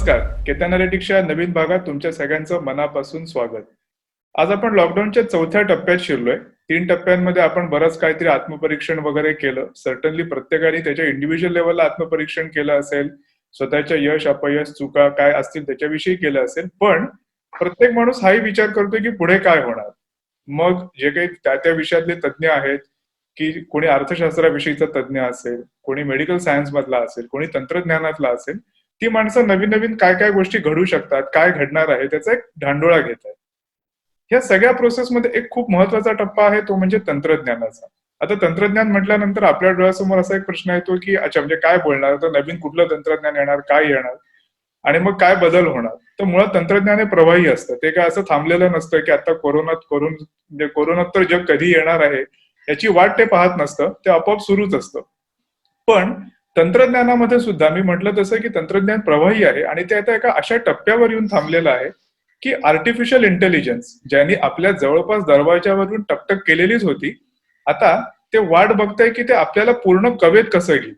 नमस्कार. केतन एनालिटिक्सच्या नवीन भागात तुमच्या सगळ्यांचं मनापासून स्वागत. आज आपण लॉकडाऊनच्या चौथ्या टप्प्यात शिरलोय. 3 टप्प्यांमध्ये आपण बरंच काहीतरी आत्मपरीक्षण वगैरे केलं. सर्टनली प्रत्येकाने त्याच्या इंडिव्हिज्युअल लेवलला आत्मपरीक्षण केलं असेल. स्वतःच्या यश, अपयश, चुका काय असतील त्याच्याविषयी केलं असेल. पण प्रत्येक माणूस हाही विचार करतोय की पुढे काय होणार. मग जे काही त्या विषयातले तज्ज्ञ आहेत, की कोणी अर्थशास्त्राविषयीचा तज्ज्ञ असेल, कोणी मेडिकल सायन्स मधला असेल, कोणी तंत्रज्ञानातला असेल, ती माणसं नवीन नवीन काय काय गोष्टी घडू शकतात, काय घडणार आहे त्याचा एक ढांडोळा घेत आहेत. ह्या सगळ्या प्रोसेसमध्ये एक खूप महत्वाचा टप्पा आहे तो म्हणजे तंत्रज्ञानाचा. आता तंत्रज्ञान म्हटल्यानंतर आपल्या डोळ्यासमोर असा एक प्रश्न येतो की अच्छा म्हणजे काय बोलणार, तर नवीन कुठलं तंत्रज्ञान येणार, काय येणार आणि मग काय बदल होणार. तर मुळात तंत्रज्ञान हे प्रवाही असतं. ते काय असं थांबलेलं नसतं की आता कोरोनात तर जग कधी येणार आहे याची वाट ते पाहत नसतं, ते आपोआप सुरूच असतं. पण तंत्रज्ञानामध्ये सुद्धा मी म्हटलं तसं की तंत्रज्ञान प्रवाही आहे आणि ते आता एका अशा टप्प्यावर येऊन थांबलेलं आहे की आर्टिफिशियल इंटेलिजन्स ज्यांनी आपल्या जवळपास दरवाजावरून टकटक केलेलीच होती, आता ते वाट बघताय की ते आपल्याला पूर्ण कवेत कसं घेईल.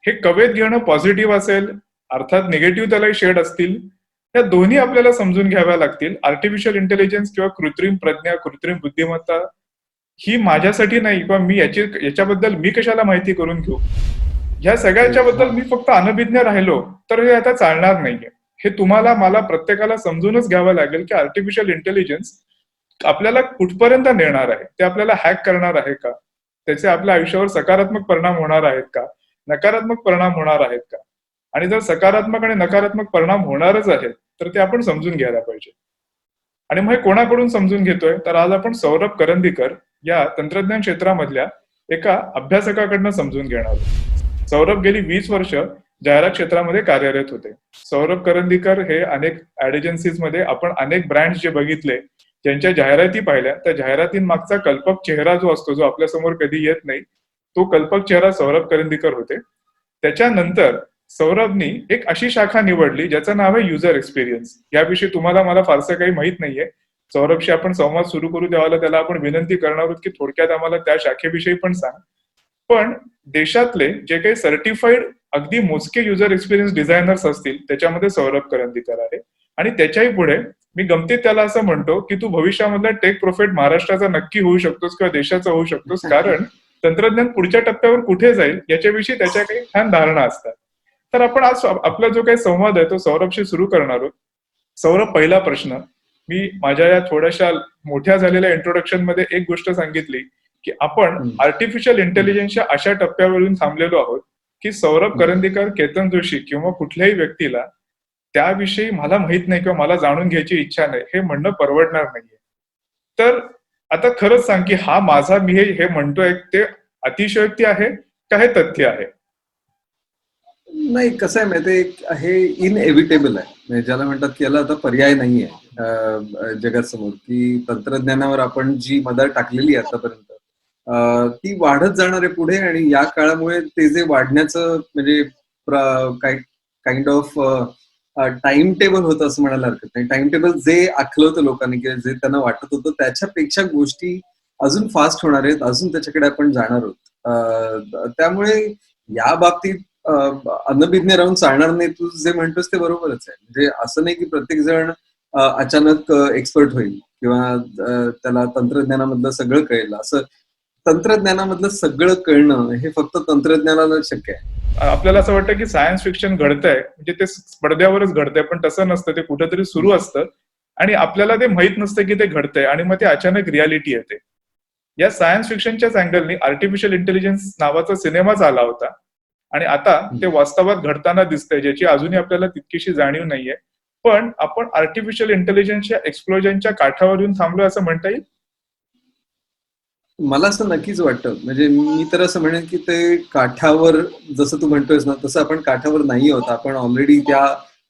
हे कवेत घेणं पॉझिटिव्ह असेल, अर्थात निगेटिव्ह त्याला शेड असतील, या दोन्ही आपल्याला समजून घ्याव्या लागतील. आर्टिफिशियल इंटेलिजन्स किंवा कृत्रिम प्रज्ञा, कृत्रिम बुद्धिमत्ता ही माझ्यासाठी नाही किंवा मी याच्याबद्दल मी कशाला माहिती करून घेऊ. ह्या सगळ्याच्या बद्दल मी फक्त अनभिज्ञ राहिलो तर हे आता चालणार नाहीये. हे तुम्हाला मला प्रत्येकाला समजूनच घ्यावं लागेल की आर्टिफिशियल इंटेलिजन्स आपल्याला कुठपर्यंत नेणार आहे, ते आपल्याला हॅक करणार आहे का, त्याचे आपल्या आयुष्यावर सकारात्मक परिणाम होणार आहेत का, नकारात्मक परिणाम होणार आहेत का. आणि जर सकारात्मक आणि नकारात्मक परिणाम होणारच आहेत तर ते आपण समजून घ्यायला पाहिजे. आणि मग हे कोणाकडून समजून घेतोय, तर आज आपण सौरभ करंदीकर या तंत्रज्ञान क्षेत्रामधल्या एका अभ्यासकाकडनं समजून घेणार आहोत. सौरभ गेली 20 वर्ष जाहिरात क्षेत्रामध्ये कार्यरत होते. सौरभ करंदीकर हे अनेक ऍड एजन्सीजमध्ये आपण अनेक ब्रँड्स जे बघितले, ज्यांच्या जाहिराती पाहिल्या, त्या जाहिरातींमागचा कल्पक चेहरा जो असतो, जो आपल्यासमोर कधी येत नाही, तो कल्पक चेहरा सौरभ करंदीकर होते. त्याच्यानंतर सौरभनी एक अशी शाखा निवडली ज्याचं नाव आहे युजर एक्सपिरियन्स. याविषयी तुम्हाला मला फारसं काही माहित नाहीये. सौरभशी आपण संवाद सुरू करू द्यावाला त्याला आपण विनंती करणार आहोत की थोडक्यात आम्हाला त्या शाखेविषयी पण सांग. पण देशातले जे काही सर्टिफाईड अगदी मोजके युजर एक्सपिरियन्स डिझायनर्स असतील त्याच्यामध्ये सौरभ करंदीकर आहे. आणि त्याच्याही पुढे मी गमतीत त्याला असं म्हणतो की तू भविष्यामधला टेक प्रोफेट महाराष्ट्राचा नक्की होऊ शकतोस किंवा देशाचा होऊ शकतोस, कारण तंत्रज्ञान पुढच्या टप्प्यावर कुठे जाईल याच्याविषयी त्याच्या काही छान धारणा असतात. तर आपण आज आपला जो काही संवाद आहे तो सौरभशी सुरू करणार आहोत. सौरभ, पहिला प्रश्न, मी माझ्या या थोड्याशा मोठ्या झालेल्या इंट्रोडक्शन मध्ये एक गोष्ट सांगितली की आपण आर्टिफिशियल इंटेलिजन्सच्या अशा टप्प्यावरून थांबलेलो आहोत की सौरभ करंदीकर, केतन जोशी किंवा कुठल्याही व्यक्तीला त्याविषयी मला माहित नाही किंवा मला जाणून घ्यायची इच्छा नाही हे म्हणणं परवडणार नाहीये. तर आता खरंच सांग की हा माझा मी हे म्हणतोय ते अतिशयोक्ती आहे का हे तथ्य आहे? नाही, कसं आहे माहिती, हे इनएव्हिटेबल आहे. म्हणजे ज्याला म्हणतात की याला आता पर्याय नाहीये जगासमोर, की तंत्रज्ञानावर आपण जी मदर टाकलेली आहे आतापर्यंत ती वाढत जाणार आहे पुढे. आणि या काळामुळे ते जे वाढण्याचं म्हणजे काइंड ऑफ टाइम टेबल होतं असं म्हणायला हरकत नाही. टाइम टेबल जे आखलं होतं लोकांनी किंवा जे त्यांना वाटत होतं त्याच्यापेक्षा गोष्टी अजून फास्ट होणार आहेत, अजून त्याच्याकडे आपण जाणार आहोत. त्यामुळे या बाबतीत अनभिज्ञ राहून चालणार नाही. तू जे म्हणतोस ते बरोबरच आहे. म्हणजे असं नाही की प्रत्येक जण अचानक एक्सपर्ट होईल किंवा त्याला तंत्रज्ञानामधलं सगळं कळेल. असं तंत्रज्ञानामधलं सगळं कळणं हे फक्त तंत्रज्ञानाला शक्य आहे. आपल्याला असं वाटतं की सायन्स फिक्शन घडतंय म्हणजे ते पडद्यावरच घडतंय, पण तसं नसतं. ते कुठेतरी सुरू असतं आणि आपल्याला ते माहित नसतं की ते घडतंय आणि मग ते अचानक रियालिटी येते. या सायन्स फिक्शनच्याच अँगलनी आर्टिफिशियल इंटेलिजन्स नावाचा सिनेमाच आला होता आणि आता ते वास्तवात घडताना दिसतंय, ज्याची अजूनही आपल्याला तितकीशी जाणीव नाहीये. पण आपण आर्टिफिशियल इंटेलिजन्सच्या एक्सप्लोजनच्या काठावर येऊन थांबलोय असं म्हणता येईल? मला असं नक्कीच वाटतं. म्हणजे मी तर असं म्हणेन की ते काठावर, जसं तू म्हणतोयस ना, तसं आपण काठावर नाही आहोत. आपण ऑलरेडी त्या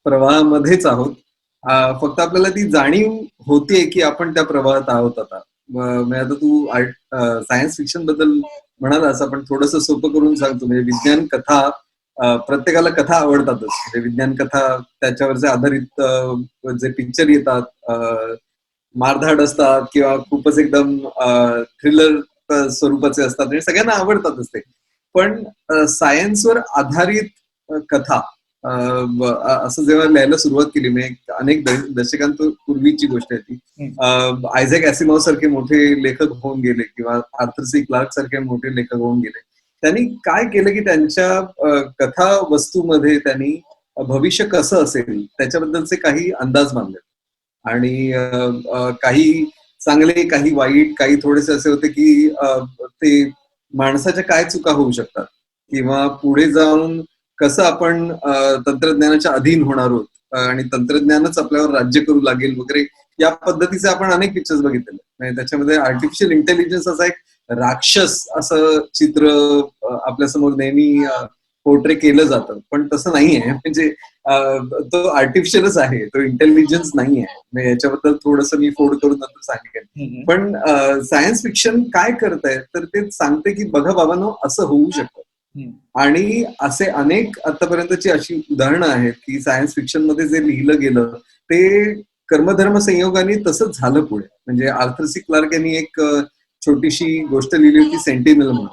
प्रवाहामध्येच आहोत. फक्त आपल्याला ती जाणीव होतीये की आपण त्या प्रवाहात आहोत आता. म्हणजे आता तू सायन्स फिक्शन बद्दल म्हणालास, आपण थोडंसं सोपं करून सांगतो. म्हणजे विज्ञान कथा, प्रत्येकाला कथा आवडतातच. म्हणजे विज्ञान कथा, त्याच्यावरचे आधारित जे पिक्चर येतात, मारधाड असतात किंवा खूपच एकदम थ्रिलर स्वरूपाचे असतात आणि सगळ्यांना आवडतातच ते. पण सायन्सवर आधारित कथा असं जेव्हा लिहायला सुरुवात केली, म्हणजे अनेक दशकांपूर्वीची गोष्ट आहे ती. आयझॅक ॲसिमॉव सारखे मोठे लेखक होऊन गेले किंवा आर्थर सी क्लार्क सारखे मोठे लेखक होऊन गेले. त्यांनी काय केलं की त्यांच्या कथा वस्तूमध्ये त्यांनी भविष्य कसं असेल त्याच्याबद्दलचे काही अंदाज बांधले. आणि काही चांगले, काही वाईट, काही थोडेसे असे होते की ते माणसाच्या काय चुका होऊ शकतात किंवा पुढे जाऊन कसं आपण तंत्रज्ञानाच्या अधीन होणार आहोत आणि तंत्रज्ञानच आपल्यावर राज्य करू लागेल वगैरे, या पद्धतीचे आपण अनेक पिक्चर्स बघितलेले. म्हणजे त्याच्यामध्ये आर्टिफिशियल इंटेलिजन्स असा एक राक्षस असं चित्र आपल्यासमोर नेहमी पोर्ट्रे केलं जातं, पण तसं नाहीये. म्हणजे तो आर्टिफिशियलच आहे, तो इंटेलिजन्स नाहीये. म्हणजे याच्याबद्दल थोडंसं मी फोड करून नंतर सांगेन. पण सायन्स फिक्शन काय करतंय तर ते सांगते की बघा बाबांनो, असं होऊ शकतं. आणि असे अनेक आतापर्यंतची अशी उदाहरणं आहेत की सायन्स फिक्शन मध्ये जे लिहिलं गेलं ते कर्मधर्म संयोगाने तसंच झालं पुढे. म्हणजे आर्थर सी क्लार्क यांनी एक छोटीशी गोष्ट लिहिली होती, सेंटिनल म्हणून.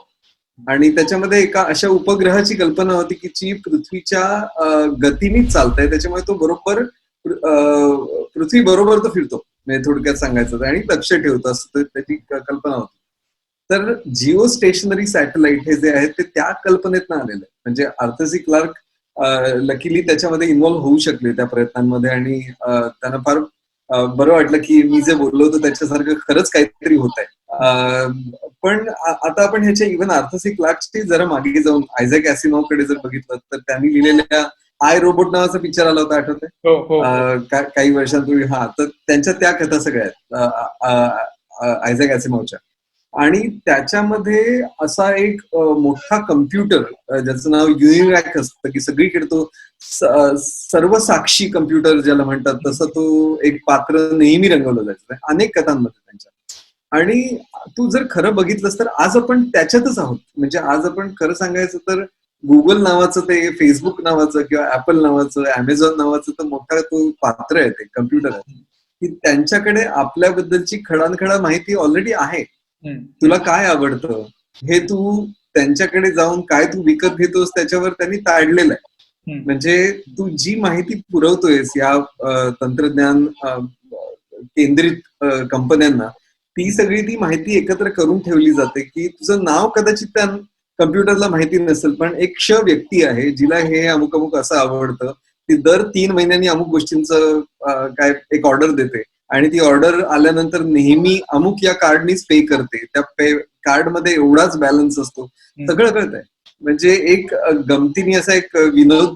आणि त्याच्यामध्ये एका अशा उपग्रहाची कल्पना होती की जी पृथ्वीच्या गतीनेच चालतंय, त्याच्यामुळे तो बरोबर पृथ्वी बरोबर तो फिरतो, म्हणजे थोडक्यात सांगायचं आणि लक्ष ठेवतो असं त्याची कल्पना होती. तर जिओ स्टेशनरी सॅटेलाइट हे जे आहेत ते त्या कल्पनेतनं आलेलं आहे. म्हणजे आर्थर सी क्लार्क लकीली त्याच्यामध्ये इन्व्हॉल्व्ह होऊ शकले त्या प्रयत्नांमध्ये आणि त्यांना फार बरं वाटलं की मी जे बोललो होतो त्याच्यासारखं खरंच काहीतरी होत आहे. पण आता आपण ह्याच्या इव्हन आर्थर सी क्लार्कची जरा मागे जाऊन आयझॅक ॲसिमॉव कडे जर बघितलं तर त्यांनी लिहिलेल्या आय रोबोट नावाचा पिक्चर आला होता, आठवतंय? काही वर्षांपूर्वी. हा, तर त्यांच्या त्या कथा सगळ्या आहेत आयझॅक ॲसिमॉवच्या. आणि त्याच्यामध्ये असा एक मोठा कम्प्युटर ज्याचं नाव युनिवॅक असतं की सगळीकडे तो सर्वसाक्षी कम्प्युटर ज्याला म्हणतात तसं तो एक पात्र नेहमी रंगवलं जायचं अनेक कथांमध्ये त्यांच्या. आणि तू जर खरं बघितलंस तर आज आपण त्याच्यातच आहोत. म्हणजे आज आपण खरं सांगायचं तर गुगल नावाचं, ते फेसबुक नावाचं किंवा ऍपल नावाचं, अमेझॉन नावाचं तर मोठा तो पात्र आहे, ते कम्प्युटर आहे की त्यांच्याकडे आपल्याबद्दलची खडानखडा माहिती ऑलरेडी आहे. तुला काय आवडतं हे तू त्यांच्याकडे जाऊन काय तू विकत घेतोस त्याच्यावर त्यांनी ताडलेलं आहे. म्हणजे तू जी माहिती पुरवतोयस या तंत्रज्ञान केंद्रित कंपन्यांना, ती सगळी ती माहिती एकत्र करून ठेवली जाते की तुझं नाव कदाचित त्या कम्प्युटरला माहिती नसेल, पण एक व्यक्ती आहे जिला हे अमुक अमुक असं आवडतं, ती दर 3 महिन्यांनी अमुक गोष्टींचं काय एक ऑर्डर देते आणि ती ऑर्डर आल्यानंतर नेहमी अमुक या कार्डनीच पे करते. त्या कार्डमध्ये एवढाच बॅलन्स असतो, सगळं कळतंय. म्हणजे एक गमतीने असा एक विनोद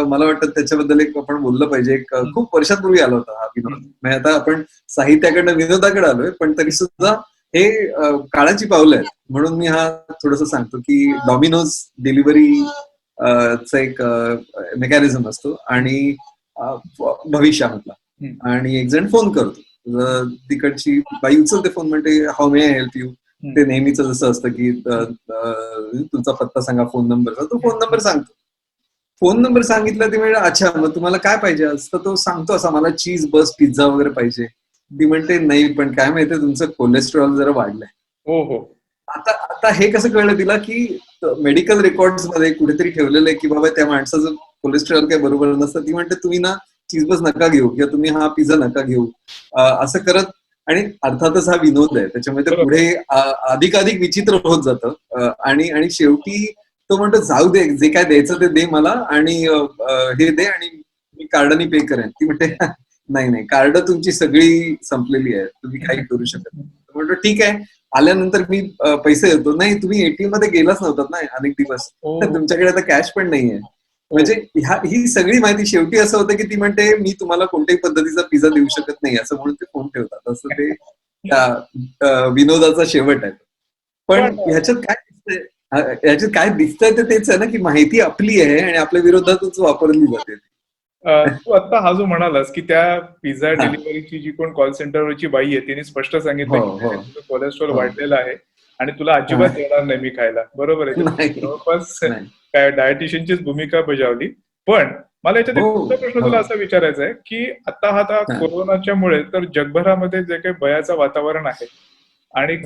मला वाटतं त्याच्याबद्दल एक आपण बोललं पाहिजे. एक खूप वर्षांपूर्वी आला होता हा विनोद. म्हणजे आता आपण साहित्याकडनं विनोदाकडे आलोय, पण तरी सुद्धा हे काळाची पावलं आहेत. म्हणून मी हा थोडंसं सांगतो की डॉमिनोज डिलिव्हरी चा एक मेकॅनिझम असतो आणि भविष्यामधला, आणि एक जण फोन करतो, तिकडची बाई उचलते फोन, म्हणते how may I help you. ते नेहमीच जसं असतं की तुमचा पत्ता सांगा, फोन नंबर. तो फोन नंबर सांगतो. फोन नंबर सांगितला ते म्हणजे अच्छा मग तुम्हाला काय पाहिजे असतं, तो सांगतो असा मला चीज बस पिझ्झा वगैरे पाहिजे. ती म्हणते नाही, पण काय माहितीये तुमचं कोलेस्ट्रॉल जरा वाढलंय. हो हो. आता आता हे कसं कळलं तिला की मेडिकल रेकॉर्ड्स मध्ये कुठेतरी ठेवलेलं आहे की बाबा त्या माणसाचं कोलेस्ट्रॉल काही बरोबर नसतं. ती म्हणते तुम्ही ना चीज बस नका घेऊ किंवा तुम्ही हा पिझ्झा नका घेऊ, असं करत. आणि अर्थातच हा विनोद आहे, त्याच्यामुळे ते पुढे अधिकाधिक विचित्र होत जातं. आणि शेवटी तो म्हणतो जाऊ दे, जे काय द्यायचं ते दे मला आणि हे दे आणि मी कार्डाने पे करेन. ती म्हणते नाही नाही, कार्ड तुमची सगळी संपलेली आहे, तुम्ही काही करू शकत नाही. म्हणतो ठीक आहे, आल्यानंतर मी पैसे देतो. नाही, तुम्ही एटीएम मध्ये गेलाच नव्हतात ना अनेक दिवस, तुमच्याकडे आता कॅश पण नाहीये. म्हणजे ही सगळी माहिती शेवटी असं होतं की ती म्हणते मी तुम्हाला कोणत्याही पद्धतीचा पिझ्झा देऊ शकत नाही, असं म्हणून ते फोन ठेवतात. असं ते विनोदाचा शेवट आहे. पण ह्याच्यात काय दिसतंय ते तेच आहे ना की माहिती आपली आहे आणि आपल्या विरोधातच वापरली जाते. तू आता हा जो म्हणालास की त्या पिझ्झा डिलिव्हरीची जी कोण कॉल सेंटरवरची बाई आहे तिने स्पष्ट सांगितलं की तुझं कोलेस्ट्रॉल वाढलेलं आहे आणि तुला अजिबात देणार नाही मी खायला. बरोबर आहे, जवळपास काय डायटिशियनचीच भूमिका बजावली. पण मला याच्यात एक दुसरा प्रश्न तुला असा विचारायचा आहे की आता कोरोनाच्या मुळे तर जगभरामध्ये जे काही भयाचं वातावरण आहे आणि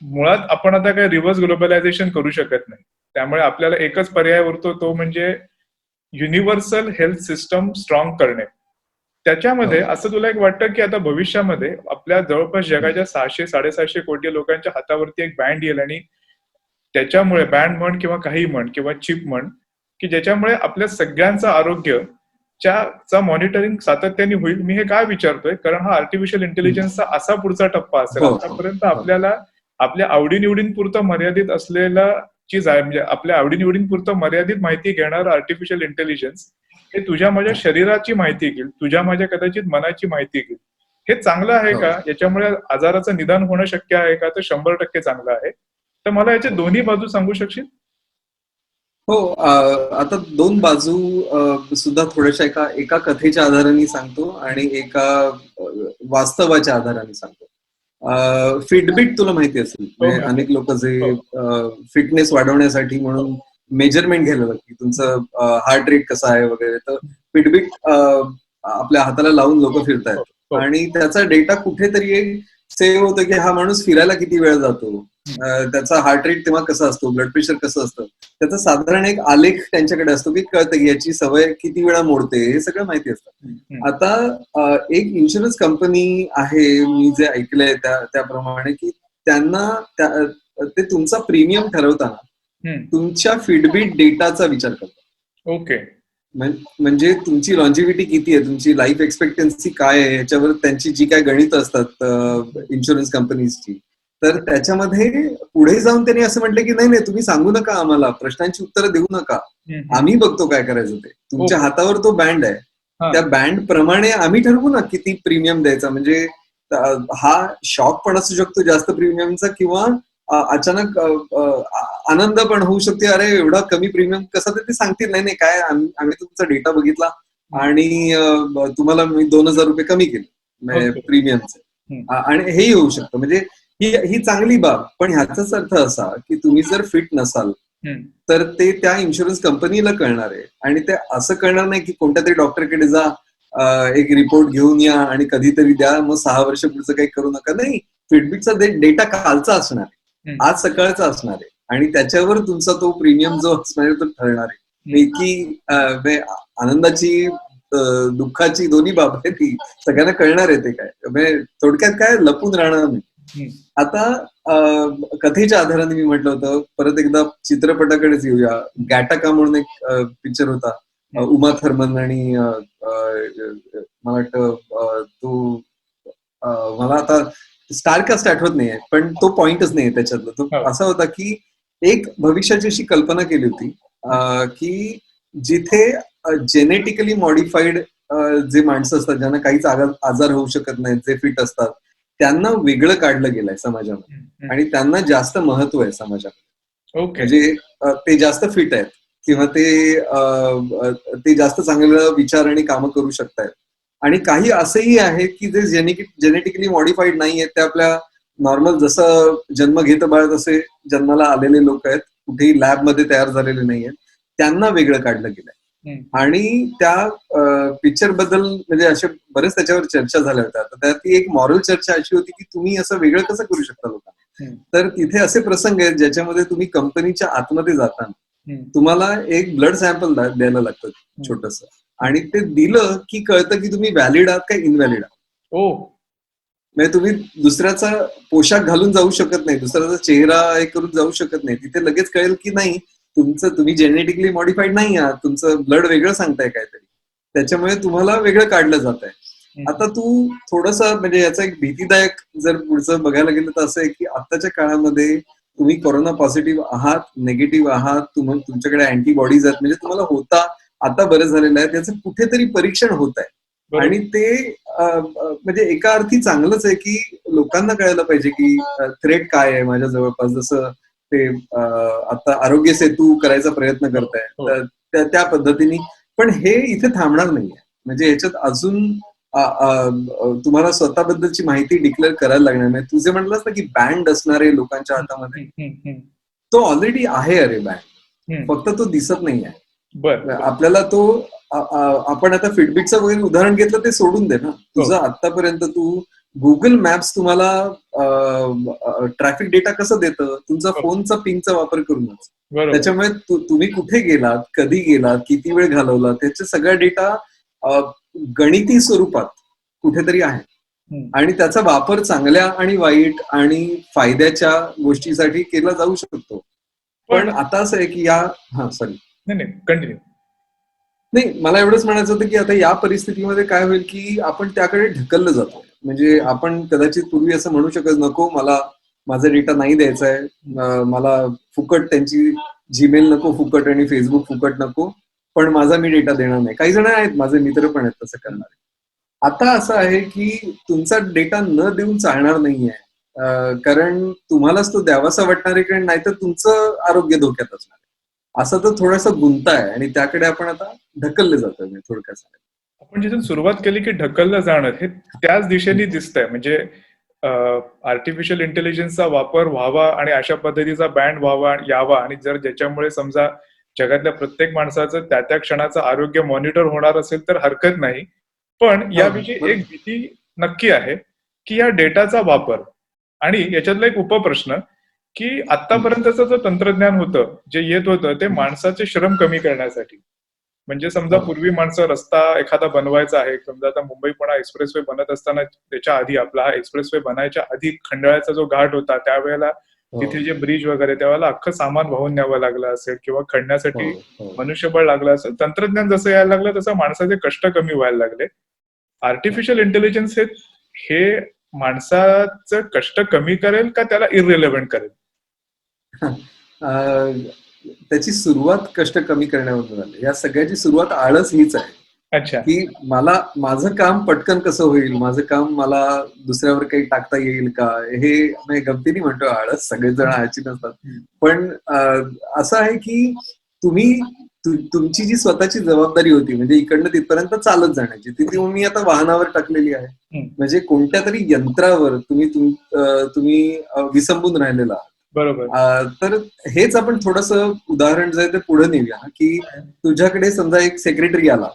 मुळात आपण आता काही रिव्हर्स ग्लोबलायझेशन करू शकत नाही, त्यामुळे आपल्याला एकच पर्याय उरतो, तो म्हणजे युनिव्हर्सल हेल्थ सिस्टम स्ट्रॉंग करणे. त्याच्यामध्ये असं तुला एक वाटतं की आता भविष्यामध्ये आपल्या जवळपास जगाच्या 600-750 कोटी लोकांच्या हातावरती एक बँड येईल आणि त्याच्यामुळे बँड म्हण किंवा काही म्हण किंवा चिप म्हण की ज्याच्यामुळे आपल्या सगळ्यांचं आरोग्य चा मॉनिटरिंग सातत्याने होईल. मी हे काय विचारतोय कारण हा आर्टिफिशियल इंटेलिजन्सचा असा पुढचा टप्पा असेल. आतापर्यंत आपल्याला आपल्या आवडीनिवडींपुरतं मर्यादित असलेला चीज आहे, म्हणजे आपल्या आवडीनिवडींपुरतं मर्यादित माहिती घेणार आर्टिफिशियल इंटेलिजन्स हे तुझ्या माझ्या शरीराची माहिती घेईल, तुझ्या माझ्या कदाचित मनाची माहिती घेईल. हे चांगलं आहे का? याच्यामुळे आजाराचं निदान होणं शक्य आहे का? तर 100% चांगलं आहे. तर मला याचे दोन्ही बाजू सांगू शकशील? हो, आता दोन बाजू सुद्धा थोड्याशा एका कथेच्या आधाराने सांगतो आणि एका वास्तवाच्या आधाराने सांगतो. फिटबिट तुला माहिती असेल, म्हणजे अनेक लोक जे फिटनेस वाढवण्यासाठी म्हणून मेजरमेंट घ्यायला लागते तुमचं हार्ट रेट कसा आहे वगैरे, तर फिटबिट आपल्या हाताला लावून लोक फिरतायत आणि त्याचा डेटा कुठेतरी एक सेव्ह होतं की हा माणूस फिरायला किती वेळ जातो, त्याचा हार्ट रेट तेव्हा कसा असतो, ब्लड प्रेशर कसं असतं, त्याचा साधारण एक आलेख त्यांच्याकडे असतो की कळतं की याची सवय किती वेळा मोडते, हे सगळं माहिती असतं. आता एक इन्शुरन्स कंपनी आहे, मी जे ऐकलंय त्याप्रमाणे की त्यांना ते तुमचा प्रीमियम ठरवताना तुमच्या फीडबीट डेटाचा विचार करतात. ओके. म्हणजे तुमची लॉन्जिव्हिटी किती आहे, तुमची लाईफ एक्सपेक्टन्सी काय आहे, याच्यावर त्यांची जी काय गणित असतात इन्शुरन्स कंपनीजची, तर त्याच्यामध्ये पुढे जाऊन त्यांनी असं म्हटलं की नाही तुम्ही सांगू नका आम्हाला, प्रश्नांची उत्तरं देऊ नका, आम्ही बघतो काय करायचं ते, तुमच्या हातावर तो बँड आहे, त्या बँड प्रमाणे आम्ही ठरवू ना किती प्रीमियम द्यायचा. म्हणजे हा शॉक पण असू शकतो जास्त प्रीमियमचा, किंवा अचानक आनंद पण होऊ शकते, अरे एवढा कमी प्रीमियम कसं, ते सांगतील नाही काय आम्ही तुमचा डेटा बघितला आणि तुम्हाला मी 2,000 रुपये कमी केले प्रीमियमचे, आणि हेही होऊ शकतं. म्हणजे ही चांगली बाब, पण ह्याचाच अर्थ असा की तुम्ही जर फिट नसाल तर ते त्या इन्शुरन्स कंपनीला कळणार आहे, आणि ते असं कळणार नाही की कोणत्या तरी डॉक्टरकडे जा, एक रिपोर्ट घेऊन या आणि कधीतरी द्या, मग 6 वर्ष पुढचं काही करू नका. नाही, फिटबिटचा डेटा कालचा असणार आहे, आज सकाळचा असणार आहे, आणि त्याच्यावर तुमचा तो प्रीमियम जो असणार आहे तो ठरणार आहे. की आनंदाची दुःखाची दोन्ही बाब आहे, ती सगळ्यांना कळणार आहे ते काय, म्हणजे थोडक्यात काय लपून राहणार नाही. आता कथेच्या आधाराने मी म्हटलं होतं, परत एकदा चित्रपटाकडेच येऊया. गॅटाका म्हणून एक पिक्चर होता, उमा थर्मन आणि मला वाटतं तो, मला आता स्टारकास्ट आठवत नाहीये, पण तो पॉइंटच नाहीये त्याच्यातला. तो असा होता की एक भविष्याची अशी कल्पना केली होती की जिथे जेनेटिकली मॉडिफाईड जे माणसं असतात, ज्यांना काहीच आजार होऊ शकत नाहीत, जे फिट असतात, त्यांना वेगळं काढलं गेलंय समाजामध्ये आणि त्यांना जास्त महत्व आहे समाजामध्ये. म्हणजे ते जास्त फिट आहेत किंवा ते जास्त चांगलं विचार आणि कामं करू शकतायत. आणि काही असंही आहे की जे जेनेटिकली मॉडिफाईड नाही आहेत, ते आपल्या नॉर्मल जसं जन्म घेतं बाळ तसे जन्माला आलेले लोक आहेत, कुठेही लॅबमध्ये तयार झालेले नाही आहेत, त्यांना वेगळं काढलं गेलंय. आणि त्या पिक्चर बद्दल म्हणजे असे बरेच त्याच्यावर चर्चा झाल्या होत्या. तर त्यात एक मॉरल चर्चा अशी होती की तुम्ही असं वेगळं कसं करू शकता लोकांना. तर तिथे असे प्रसंग आहेत ज्याच्यामध्ये तुम्ही कंपनीच्या आतमध्ये जाताना तुम्हाला एक ब्लड सॅम्पल द्यायला लागतं छोटस, आणि ते दिलं की कळतं की तुम्ही व्हॅलिड आहात का इनव्हॅलिड आहात. म्हणजे तुम्ही दुसऱ्याचा पोशाख घालून जाऊ शकत नाही, दुसऱ्याचा चेहरा हे करून जाऊ शकत नाही, तिथे लगेच कळेल की नाही तुम्ही जेनेटिकली मॉडिफाईड नाही आहात, तुमचं ब्लड वेगळं सांगताय काहीतरी, त्याच्यामुळे तुम्हाला वेगळं काढलं जात आहे. आता तू थोडस म्हणजे याचा एक भीतीदायक जर पुढचं बघायला गेलं तर असं आहे की आत्ताच्या काळामध्ये तुम्ही कोरोना पॉझिटिव्ह आहात, निगेटिव्ह आहात, तुमच्याकडे अँटीबॉडीज आहेत, म्हणजे तुम्हाला होता आता बरं झालेलं आहे, त्याचं कुठेतरी परीक्षण होत आहे. आणि ते म्हणजे एका अर्थी चांगलंच आहे की लोकांना कळायला पाहिजे की थ्रेट काय आहे माझ्या जवळपास. जसं ते आता आरोग्य सेतू करायचा प्रयत्न करताय तर त्या पद्धतीने, पण हे इथे थांबणार नाहीये. म्हणजे याच्यात अजून तुम्हाला स्वतःबद्दलची माहिती डिक्लेअर करायला लागणार नाही. तुझे म्हटलंस ना की बँड असणारे लोकांच्या हातामध्ये, तो ऑलरेडी आहे. अरे बँड फक्त तो दिसत नाही आहे आपल्याला. तो आपण आता फिटबिटचं वगैरे उदाहरण घेतलं ते सोडून दे ना. तुझं आतापर्यंत तू गुगल मॅप्स तुम्हाला ट्रॅफिक डेटा कसं देतं, तुमचा फोनचा पिंगचा वापर करूनच. बरोबर. त्याच्यामुळे तुम्ही कुठे गेलात, कधी गेलात, किती वेळ घालवला, त्याचा सगळा डेटा गणिती स्वरूपात कुठेतरी आहे. आणि त्याचा वापर चांगल्या आणि वाईट आणि फायद्याच्या गोष्टीसाठी केला जाऊ शकतो. पण आता असं आहे की सॉरी नाही कंटिन्यू. नाही, मला एवढंच म्हणायचं होतं की आता या परिस्थितीमध्ये काय होईल की आपण त्याकडे ढकललं जातो. म्हणजे आपण कदाचित पूर्वी असं म्हणू शकत, नको मला माझा डेटा नाही द्यायचा आहे, मला फुकट त्यांची जीमेल नको फुकट आणि फेसबुक फुकट नको, पण माझा मी डेटा देणार नाही. काही जण आहेत, माझे मित्र पण आहेत तसं करणारे. आता असं आहे की तुमचा डेटा न देऊन चालणार नाहीये, कारण तुम्हालाच तो द्यावासा वाटणार आहे, कारण नाहीतर तुमचं आरोग्य धोक्यात असणार आहे. असं तर थोडंसं गुंता आहे आणि त्याकडे आपण आता ढकलले जातो. थोडक्यात आपण जिथून सुरुवात केली की ढकललं जाणं हे त्याच दिशेने दिसतंय. म्हणजे आर्टिफिशियल इंटेलिजन्सचा वापर व्हावा आणि अशा पद्धतीचा बँड व्हावा यावा, आणि जर ज्याच्यामुळे समजा जगातल्या प्रत्येक माणसाचं त्या त्या क्षणाचं आरोग्य मॉनिटर होणार असेल तर हरकत नाही. पण याविषयी एक भीती नक्की आहे की या डेटाचा वापर, आणि याच्यातला एक उपप्रश्न की आतापर्यंतचं जे तंत्रज्ञान होतं, जे येत होतं, ते माणसाचे श्रम कमी करण्यासाठी. म्हणजे समजा पूर्वी माणसं रस्ता एखादा बनवायचा आहे, समजा आता मुंबई पुणे एक्सप्रेसवे बनत असताना त्याच्या आधी आपला हा एक्सप्रेसवे बनायच्या आधी खंडाळ्याचा जो घाट होता, त्यावेळेला तिथे जे ब्रिज वगैरे, त्यावेळेला अख्खं सामान वाहून न्यावं लागलं असेल किंवा खणण्यासाठी मनुष्यबळ लागलं असेल. तंत्रज्ञान जसं यायला लागलं तसं माणसाचे कष्ट कमी व्हायला लागले. आर्टिफिशियल इंटेलिजन्स हे माणसाचं कष्ट कमी करेल का त्याला इररिलेव्हंट करेल? त्याची सुरुवात कष्ट कमी करण्यावरून झाली. या सगळ्याची सुरुवात आळस हीच आहे. अच्छा. की माझं काम पटकन कसं होईल, माझं काम मला दुसऱ्यावर काही टाकता येईल का, हे गमतीने म्हणतो आळस, सगळेजण आळशी नसतात. पण असं आहे की तुमची जी स्वतःची जबाबदारी होती, म्हणजे इकडनं तिथपर्यंत चालत जाण्याची, ती तुम्ही आता वाहनावर टाकलेली आहे. म्हणजे कोणत्या तरी यंत्रावर तुम्ही विसंबून राहिलेला आहात. बरोबर. तर हेच आपण थोडंसं उदाहरण जर ते पुढे नेऊया की तुझ्याकडे समजा एक सेक्रेटरी आला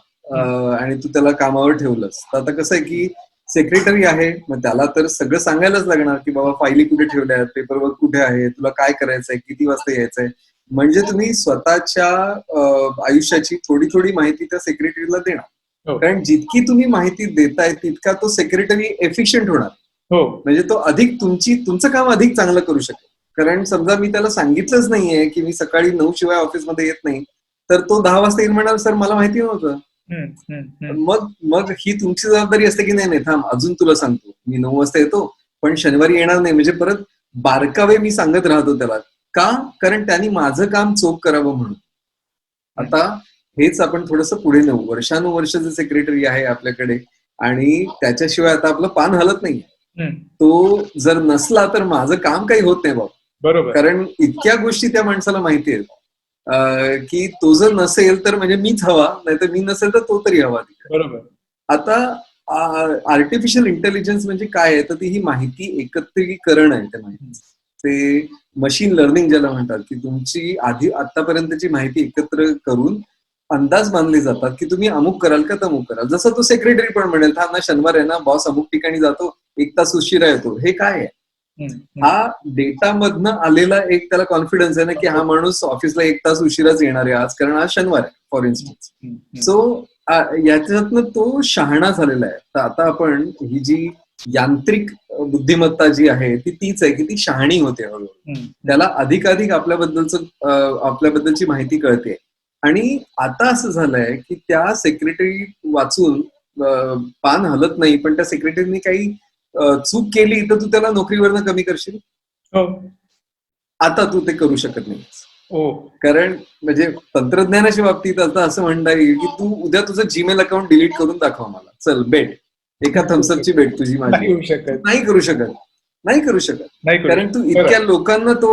आणि तू त्याला कामावर ठेवलंस. तर आता कसं आहे की सेक्रेटरी आहे, मग त्याला तर सगळं सांगायलाच लागणार की बाबा फायली कुठे ठेवल्या आहेत, पेपरवर्क कुठे आहे, तुला काय करायचंय, किती वाजता यायचंय. म्हणजे तुम्ही स्वतःच्या आयुष्याची थोडी थोडी माहिती त्या सेक्रेटरीला देणार. कारण जितकी तुम्ही माहिती देताय तितका तो सेक्रेटरी एफिशियंट होणार. म्हणजे तो तुमचं काम अधिक चांगलं करू शकेल. कारण समजा मी त्याला सांगितलंच नाहीये की मी सकाळी 9 शिवाय ऑफिसमध्ये येत नाही, तर तो 10 वाजता येईल म्हणाल, सर मला माहिती नव्हतं. मग ही तुमची जबाबदारी असते की नाही थांब, अजून तुला सांगतो, मी 9 वाजता येतो पण शनिवारी येणार नाही. म्हणजे परत बारकावे मी सांगत राहतो त्याला. का? कारण त्यांनी माझं काम चोख करावं म्हणून. आता हेच आपण थोडंसं पुढे नेऊ. वर्षानुवर्ष सेक्रेटरी आहे आपल्याकडे आणि त्याच्याशिवाय आता आपलं पान हलत नाही. तो जर नसला तर माझं काम काही होत नाही बाबा. बरोबर. कारण इतक्या गोष्टी त्या माणसाला माहिती आहेत की तो जर नसेल तर म्हणजे मीच हवा, नाहीतर मी नसेल तर तो तरी हवा. बरोबर. आता आर्टिफिशियल इंटेलिजन्स म्हणजे काय आहे, तर ती ही माहिती एकत्रीकरण आहे. त्या माहिती ते मशीन लर्निंग ज्याला म्हणतात, की तुमची आतापर्यंतची माहिती एकत्र करून अंदाज बांधले जातात की तुम्ही अमुक कराल का तमुक कराल. जसं तो सेक्रेटरी पण म्हणेल, हा ना शनिवार आहे ना, बॉस अमुक ठिकाणी जातो, 1 तास उशिरा येतो. हे काय आहे? हा डेटा मधनं आलेला एक त्याला कॉन्फिडन्स आहे ना की हा माणूस ऑफिसला 1 तास उशिराच येणार आहे आज, कारण आज शनिवार आहे फॉर इन्स्टन्स. सो याच्यातनं तो शहाणा झालेला आहे. तर आता आपण ही जी यांत्रिक बुद्धिमत्ता जी आहे ती तीच आहे की ती शहाणी होते हळूहळू. त्याला अधिकाधिक आपल्याबद्दलची माहिती कळते. आणि आता असं झालंय की त्या सेक्रेटरी वाचून पान हलत नाही, पण त्या सेक्रेटरीने काही चूक केली तर तू त्याला नोकरीवरनं कमी करशील. आता तू ते करू शकत नाहीस. कारण म्हणजे तंत्रज्ञानाच्या बाबतीत आता असं म्हणता येईल की तू उद्या तुझं जीमेल अकाउंट डिलीट करून दाखव मला, चल बेट, एका थम्सअपची बेट तुझी माझी. नाही करू शकत. कारण तू इतक्या लोकांना तो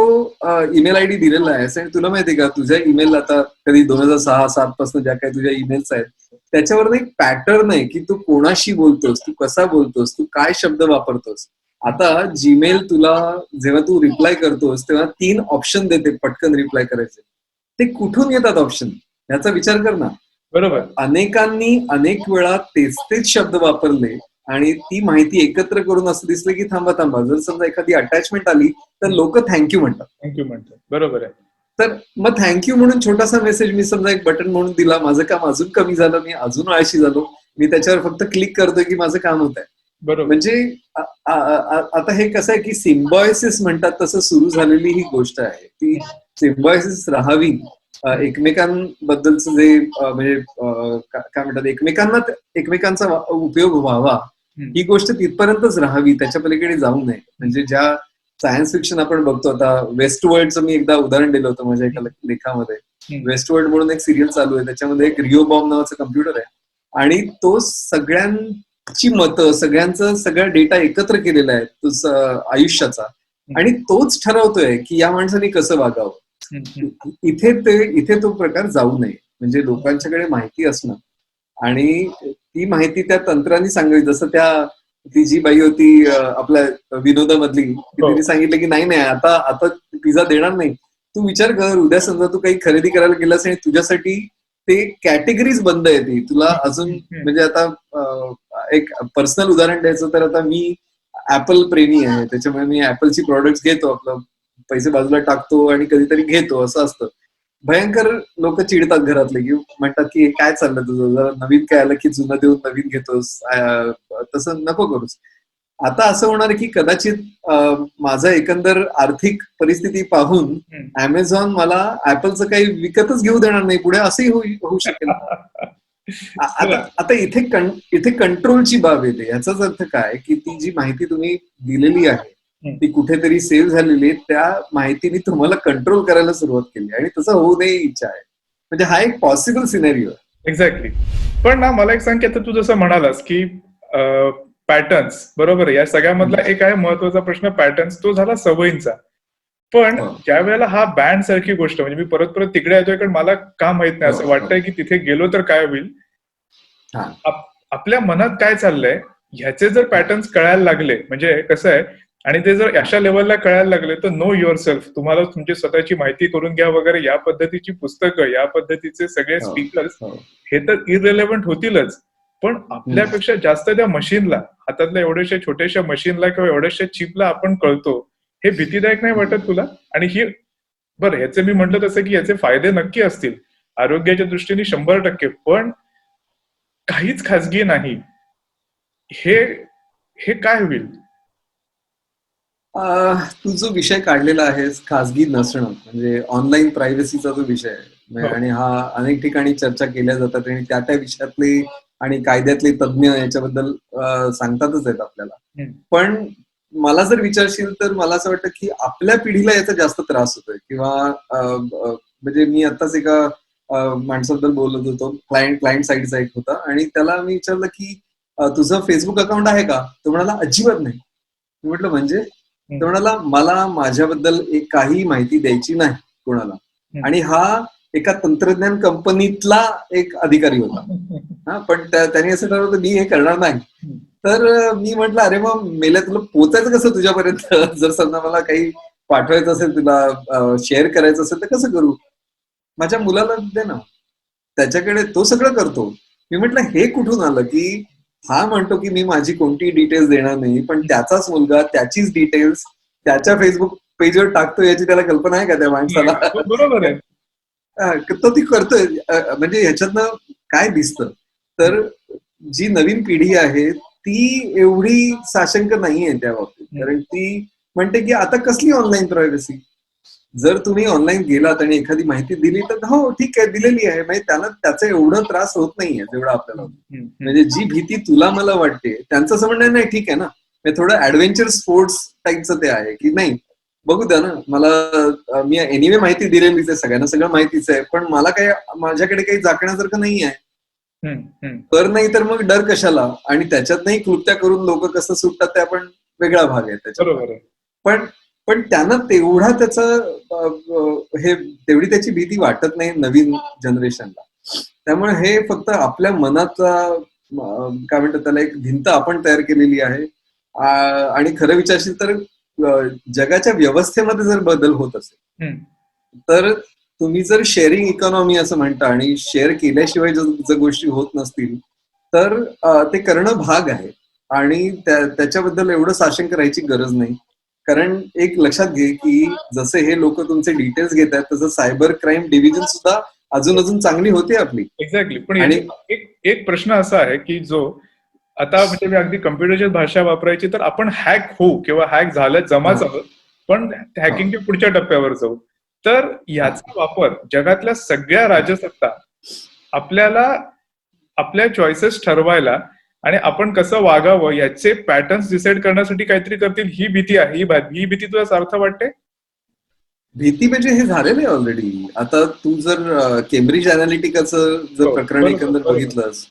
ईमेल आयडी दिलेला आहेस आणि तुला माहितीये का तुझ्या ईमेल आता कधी 2006-07 पासून ज्या काही तुझ्या ईमेल्स आहेत त्याच्यावर एक पॅटर्न आहे की तू कोणाशी बोलतोस, तू कसा बोलतोस, तू काय शब्द वापरतोस. आता जीमेल तुला जेव्हा तू रिप्लाय करतोस तेव्हा 3 ऑप्शन देते पटकन रिप्लाय करायचे. ते कुठून येतात ऑप्शन याचा विचार कर ना. बरोबर. अनेकांनी अनेक वेळा तेच शब्द वापरले आणि ती माहिती एकत्र करून असं दिसलं की थांबा थांबा, जर समजा एखादी अटॅचमेंट आली तर लोक थँक्यू म्हणतात. थँक्यू म्हणतात, बरोबर आहे. तर मग थँक्यू म्हणून छोटासा मेसेज मी समजा एक बटन म्हणून दिला, माझं काम अजून कमी झालं, मी अजून आळशी झालो, मी त्याच्यावर फक्त क्लिक करतोय की माझं काम होत आहे. बरोबर. म्हणजे आता हे कसं आहे की सिम्बायोसिस म्हणतात तसं सुरू झालेली ही गोष्ट आहे. ती सिम्बायोसिस राहावी, एकमेकांबद्दलचं जे म्हणजे काय म्हणतात, एकमेकांचा उपयोग व्हावा, ही गोष्ट तिथपर्यंतच राहावी, त्याच्या पलीकडे जाऊ नये. म्हणजे ज्या सायन्स फिक्शन आपण बघतो, आता वेस्ट वर्ल्डचं मी एकदा उदाहरण दिलं होतं माझ्या एका लेखामध्ये. वेस्ट वर्ल्ड म्हणून एक सिरियल चालू आहे, त्याच्यामध्ये एक रिओ बॉम्ब नावाचं कम्प्युटर आहे आणि तो सगळ्यांची मतं, सगळा डेटा एकत्र केलेला आहे तो आयुष्याचा, आणि तोच ठरवतोय की या माणसाने कसं वागावं. इथे तो प्रकार जाऊ नये. म्हणजे लोकांच्याकडे माहिती असणं आणि ती माहिती त्या तंत्राने सांगावी. जसं ती जी बाई होती आपल्या विनोदामधली, तिने सांगितलं की नाही आता पिझ्झा देणार नाही. तू विचार कर, उद्या समजा तू काही खरेदी करायला गेलास आणि तुझ्यासाठी ते कॅटेगरीज बंद आहे, ती तुला अजून म्हणजे आता एक पर्सनल उदाहरण द्यायचं तर आता मी ऍपल प्रेमी आहे, त्याच्यामुळे मी ऍपलची प्रॉडक्ट्स घेतो, आपलं पैसे बाजूला टाकतो आणि कधीतरी घेतो, असं असतं. भयंकर लोक चिडतात घरातले, की म्हणतात की काय चाललं तुझं, जरा नवीन काय आलं की जुनं देऊन नवीन घेतोस, तसं नको करूस. आता असं होणार की कदाचित माझं एकंदर आर्थिक परिस्थिती पाहून अमेझॉन मला ऍपलचं काही विकतच घेऊ देणार नाही पुढे, असंही होऊ शकेल. आता इथे कंट्रोलची बाब येते. याचाच अर्थ काय की ती जी माहिती तुम्ही दिलेली आहे ती कुठेतरी सेव्ह झालेली, त्या माहितीने तुम्हाला कंट्रोल करायला सुरुवात केली आणि तसं होऊ नये इच्छा आहे. म्हणजे हा एक पॉसिबल सिनेरिओ आहे. एक्झॅक्टली. पण ना मला एक सांग की आता तू जसं म्हणालास की पॅटर्न्स, बरोबर आहे, या सगळ्यामधला एक आहे महत्वाचा प्रश्न, पॅटर्न्स, तो झाला सवयींचा. पण ज्या वेळेला हा बँड सारखी गोष्ट, म्हणजे मी परत परत तिकडे येतोय कारण मला का माहित नाही, असं वाटतंय की तिथे गेलो तर काय होईल, आपल्या मनात काय चाललंय ह्याचे जर पॅटर्न्स कळायला लागले, म्हणजे कसं आहे, आणि ते जर अशा लेवलला कळायला लागले तर नो युअर सेल्फ, तुम्हाला तुमची स्वतःची माहिती करून घ्या वगैरे, या पद्धतीची पुस्तकं, या पद्धतीचे सगळे स्पीकर्स हे तर इररिलेव्हंट होतीलच, पण आपल्यापेक्षा जास्त त्या मशीनला, हातातल्या एवढ्याशा छोट्याशा मशीनला किंवा एवढ्याशा चिपला आपण कळतो. हे भीतीदायक नाही वाटत तुला? आणि ही बरं, ह्याचे मी म्हटलं तसं की याचे फायदे नक्की असतील आरोग्याच्या दृष्टीने 100%, पण काहीच खाजगी नाही, हे काय होईल? तू जो विषय काढलेला आहेस खाजगी नसणं, म्हणजे ऑनलाईन प्रायव्हसीचा जो विषय आहे, आणि हा अनेक ठिकाणी चर्चा केल्या जातात आणि त्या विषयातले आणि कायद्यातले तज्ज्ञ याच्याबद्दल सांगतातच आहेत आपल्याला. पण मला जर विचारशील तर मला असं वाटतं की आपल्या पिढीला याचा जास्त त्रास होतोय, किंवा म्हणजे मी आत्ताच एका माणसाबद्दल बोलत होतो, क्लायंट साईडचा एक होता, आणि त्याला मी विचारलं की तुझं फेसबुक अकाउंट आहे का? तो म्हणाला अजिबात नाही. मी म्हटलं म्हणजे? तो म्हणाला मला माझ्याबद्दल काही माहिती द्यायची नाही कोणाला, आणि हा एका तंत्रज्ञान कंपनीतला एक अधिकारी होता. पण त्याने असं ठरवलं मी हे करणार नाही. तर मी म्हटलं अरे मग मेल्या, तुला पोचायचं कसं तुझ्यापर्यंत? जर समजा मला काही पाठवायचं असेल, तुला शेअर करायचं असेल तर कसं करू? माझ्या मुलाला दे ना, त्याच्याकडे तो सगळं करतो. मी म्हटलं हे कुठून आलं की हा म्हणतो की मी माझी कोणती डिटेल्स देणार नाही, पण त्याचाच मुलगा त्याचीच डिटेल्स त्याच्या फेसबुक पेजवर टाकतो, याची त्याला कल्पना आहे का त्या माणसाला? बरोबर आहे. तो ती करतोय. म्हणजे ह्याच्यातनं काय दिसतं तर जी नवीन पिढी आहे ती एवढी साशंक नाहीये त्या बाबतीत, कारण ती म्हणते की आता कसली ऑनलाईन प्रायव्हसी? जर तुम्ही ऑनलाईन गेलात आणि एखादी माहिती दिली तर हो ठीक आहे, दिलेली आहे, म्हणजे त्याला त्याचा एवढं त्रास होत नाहीये जेवढा आपल्याला होतो. म्हणजे जी भीती तुला मला वाटते, त्यांचं असं म्हणणं नाही ठीक आहे ना, थोडं ऍडव्हेंचर स्पोर्ट्स टाईपचं ते आहे की नाही बघू द्या ना, मला मी एनिवे माहिती दिलेलीच आहे, सगळ्यांना सगळं माहितीच आहे, पण मला काही माझ्याकडे काही झाकण्यासारखं नाही आहे. तर नाही तर मग डर कशाला? आणि त्याच्यात नाही कृत्या करून लोक कसं सुटतात ते आपण वेगळा भाग आहे त्याच्यात. पण त्यांना तेवढा तेवढी त्याची भीती वाटत नाही नवीन जनरेशनला. त्यामुळे हे फक्त आपल्या मनाचा काय म्हणतात त्याला, एक भिंत आपण तयार केलेली आहे. आणि खरं विचारशील तर जगाच्या व्यवस्थेमध्ये जर बदल होत असेल तर तुम्ही जर शेअरिंग इकॉनॉमी असं म्हणता आणि शेअर केल्याशिवाय जर गोष्टी होत नसतील तर ते करणं भाग आहे. आणि त्याच्याबद्दल एवढं साशंक राहायची गरज नाही. कारण एक लक्षात घे की जसे हे लोक तुमचे डिटेल्स घेत आहेत तसं सायबर क्राईम डिव्हिजन सुद्धा अजून चांगली होते आपली. एक्झॅक्टली. पण आणि एक प्रश्न असा आहे की जो आता म्हणजे मी अगदी कम्प्युटरची भाषा वापरायची तर आपण हॅक होऊ किंवा हॅक झालं जमाच आहोत, पण हॅकिंगच्या पुढच्या टप्प्यावर जाऊ. तर याचा वापर जगातल्या सगळ्या राजसत्ता आपल्याला आपल्या चॉईसेस ठरवायला आणि आपण कसं वागावं याचे पॅटर्न्स डिसाईड करण्यासाठी काहीतरी करतील ही भीती आहे. ही भीती तुला सार्थ वाटते? भीती म्हणजे हे झालेलं आहे ऑलरेडी. आता तू जर केम्ब्रिज अनालिटिकाचं जर हो, प्रकरण बरोबर एकंदर बरोबर. बघितलंस,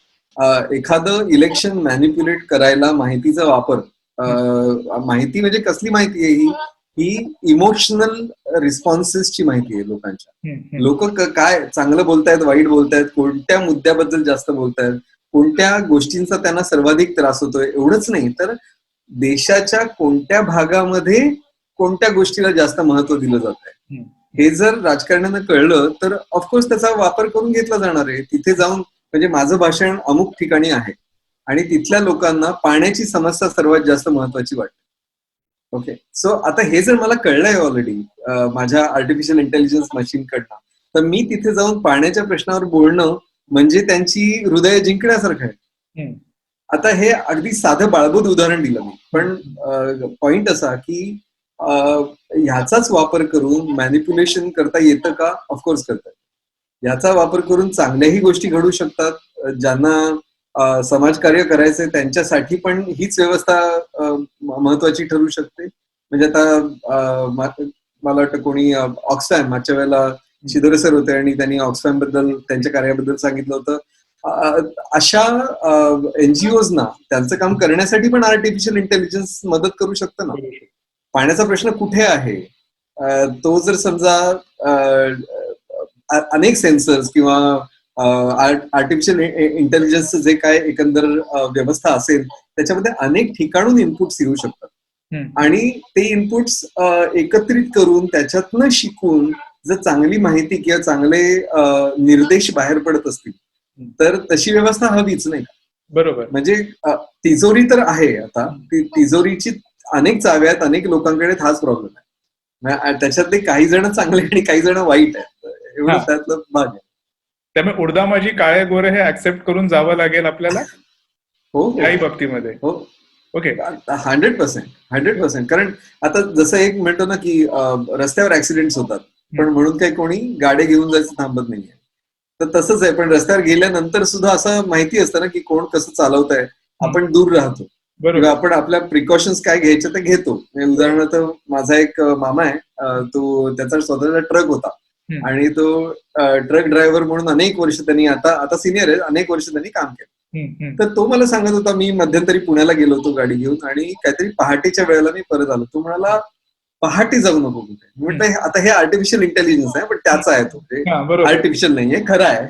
एखादं इलेक्शन मॅनिप्युलेट करायला माहितीचा वापर, माहिती म्हणजे कसली माहिती आहे ही इमोशनल रिस्पॉन्सेसची माहिती आहे लोकांच्या. लोक काय चांगलं बोलतायत, वाईट बोलतायत, कोणत्या मुद्द्याबद्दल जास्त बोलतायत, कोणत्या गोष्टींचा त्यांना सर्वाधिक त्रास होतोय, एवढंच नाही तर देशाच्या कोणत्या भागामध्ये कोणत्या गोष्टीला जास्त महत्व दिलं जात आहे हे जर राजकारण्यांना कळलं तर ऑफकोर्स त्याचा वापर करून घेतला जाणार आहे. तिथे जाऊन म्हणजे माझं भाषण अमुक ठिकाणी आहे आणि तिथल्या लोकांना पाण्याची समस्या सर्वात जास्त महत्वाची वाटते. ओके, सो आता हे जर मला कळलंय ऑलरेडी माझ्या आर्टिफिशियल इंटेलिजन्स मशीन कडनं, तर मी तिथे जाऊन पाण्याच्या प्रश्नावर बोलणं म्हणजे त्यांची हृदय जिंकण्यासारखं आहे. आता हे अगदी साधं बाळगून उदाहरण दिलं मी, पण पॉइंट असा की ह्याचाच वापर करून मॅनिप्युलेशन करता येतं का? ऑफकोर्स करतात. याचा वापर करून चांगल्याही गोष्टी घडू शकतात. ज्यांना समाजकार्य करायचंय त्यांच्यासाठी पण हीच व्यवस्था महत्वाची ठरू शकते. म्हणजे आता मला वाटतं कोणी ऑक्सफॅम मागच्या वेळेला शिदोरे सर होते आणि त्यांनी ऑक्सफॅम बद्दल त्यांच्या कार्याबद्दल सांगितलं होतं. अशा एनजीओजना त्यांचं काम करण्यासाठी पण आर्टिफिशियल इंटेलिजन्स मदत करू शकतं ना. पाण्याचा प्रश्न कुठे आहे तो जर समजा अनेक सेन्सर्स किंवा आर्टिफिशियल इंटेलिजन्सचं जे काय एकंदर व्यवस्था असेल त्याच्यामध्ये अनेक ठिकाणून इनपुट्स येऊ शकतात आणि ते इनपुट्स एकत्रित करून त्याच्यातनं शिकून जर चांगली माहिती किंवा चांगले निर्देश बाहेर पडत असतील तर तशी व्यवस्था हवीच नाही. बरोबर. म्हणजे तिजोरी तर आहे, आता तिजोरीची अनेक चाव्या आहेत, अनेक लोकांकडे हाच प्रॉब्लेम आहे. त्याच्यातले काही जण चांगले आणि काही जण वाईट आहेत, एवढं त्यातलं भाग आहे. त्यामुळे उडदा माझी काळे गोरे हे ऍक्सेप्ट करून जावं लागेल आपल्याला हो काही बाबतीमध्ये. हो ओके, 100%. कारण आता जसं एक म्हणतो ना की रस्त्यावर ऍक्सिडेंट्स होतात पण म्हणून काही कोणी गाडी घेऊन जायचं थांबत नाहीये, तर तसंच आहे. पण रस्त्यावर गेल्यानंतर सुद्धा असं माहिती असतं ना की कोण कसं चालवत आहे, आपण दूर राहतो किंवा आपण आपल्या प्रिकॉशन्स काय घ्यायचे ते घेतो. उदाहरणार्थ माझा एक मामा आहे, तो त्याचा स्वतःचा ट्रक होता आणि तो ट्रक ड्रायव्हर म्हणून अनेक वर्ष त्यांनी आता सिनियर आहे, अनेक वर्ष त्यांनी काम केलं. तर तो मला सांगत होता, मी मध्यंतरी पुण्याला गेलो होतो गाडी घेऊन आणि काहीतरी पहाटेच्या वेळेला मी परत आलो. तो म्हणाला पहाटे जाऊ नको कुठे. म्हटलं आता हे आर्टिफिशियल इंटेलिजन्स आहे पण त्याचा आहे, तो आर्टिफिशियल नाहीये, खरं आहे.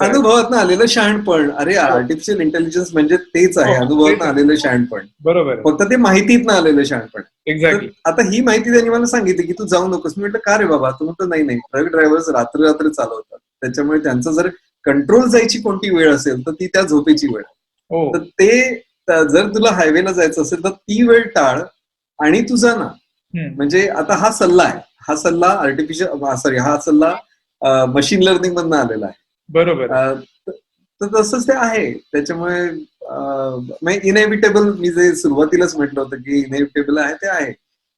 अनुभवातनं आलेलं शहाणपण. अरे आर्टिफिशियल इंटेलिजन्स म्हणजे तेच आहे, अनुभवातनं आलेलं शहाणपण. बरोबर, फक्त ते माहितीतनं आलेलं शहाणपण. एक्झॅक्टली. आता ही माहिती त्यांनी मला सांगितली की तू जाऊ नकोस. मी म्हटलं का रे बाबा? तू म्हणतो नाही ट्रक ड्रायव्हर्स रात्र चालवतात, त्याच्यामुळे त्यांचं जर कंट्रोल जायची कोणती वेळ असेल तर ती त्या झोपेची वेळ. तर ते जर तुला हायवेला जायचं असेल तर ती वेळ टाळ आणि तू जा ना. म्हणजे आता हा सल्ला आहे, हा सल्ला मशीन लर्निंग मधनं आलेला आहे. बरोबर. तर तसंच ते आहे. त्याच्यामुळे इनएव्हिटेबल, मी जे सुरुवातीलाच म्हटलं होतं की इनएव्हिटेबल आहे ते आहे,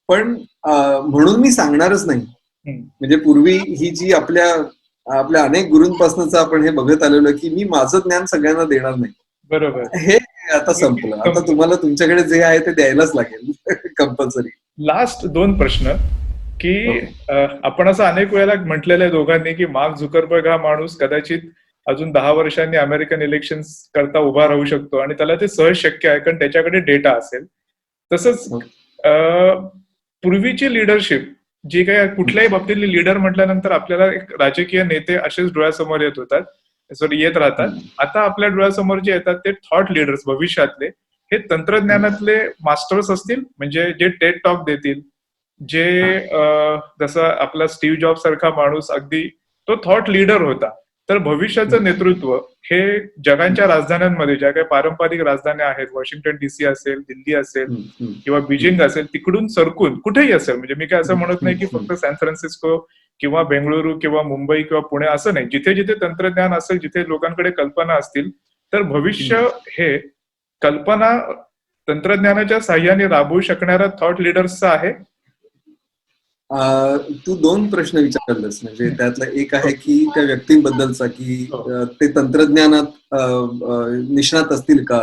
पण म्हणून मी सांगणारच नाही. म्हणजे पूर्वी ही जी आपल्या अनेक गुरूंपासूनच आपण हे बघत आलेलो की मी माझं ज्ञान सगळ्यांना देणार नाही. बरोबर. हे आता संपलं. आता तुम्हाला तुमच्याकडे जे आहे ते द्यायलाच लागेल कंपल्सरी. लास्ट 2 प्रश्न की आपण असं अनेक वेळेला म्हटलेलं आहे दोघांनी की मार्क झुकरबर्ग हा माणूस कदाचित अजून 10 वर्षांनी अमेरिकन इलेक्शन करता उभा राहू शकतो आणि त्याला ते सहज शक्य आहे कारण त्याच्याकडे डेटा असेल. तसंच पूर्वीची लिडरशिप जी काही कुठल्याही बाबतीतली लीडर म्हटल्यानंतर आपल्याला एक राजकीय नेते असेच डोळ्यासमोर येत राहतात. आता आपल्या डोळ्यासमोर जे येतात ते थॉट लीडर्स भविष्यातले हे तंत्रज्ञानातले मास्टर्स असतील, म्हणजे जे टेड टॉक देतील, जे जसं आपला स्टीव्ह जॉब सारखा माणूस अगदी तो थॉट लीडर होता तर भविष्याचं नेतृत्व हे जगांच्या राजधान्यांमध्ये ज्या काही पारंपरिक राजधान्या आहेत, वॉशिंग्टन DC असेल, दिल्ली असेल किंवा बीजिंग असेल, तिकडून सरकून कुठेही असेल, म्हणजे मी काय असं म्हणत नाही की फक्त सॅन फ्रान्सिस्को किंवा बेंगळुरू किंवा मुंबई किंवा पुणे असं नाही, जिथे जिथे तंत्रज्ञान असेल, जिथे लोकांकडे कल्पना असतील, तर भविष्य हे कल्पना तंत्रज्ञानाच्या साह्याने राबवू शकणाऱ्या थॉट लिडर्सचं आहे. तू दोन प्रश्न विचारलेस, म्हणजे त्यातला एक आहे की त्या व्यक्तींबद्दलचा की ते तंत्रज्ञानात निष्णात असतील का.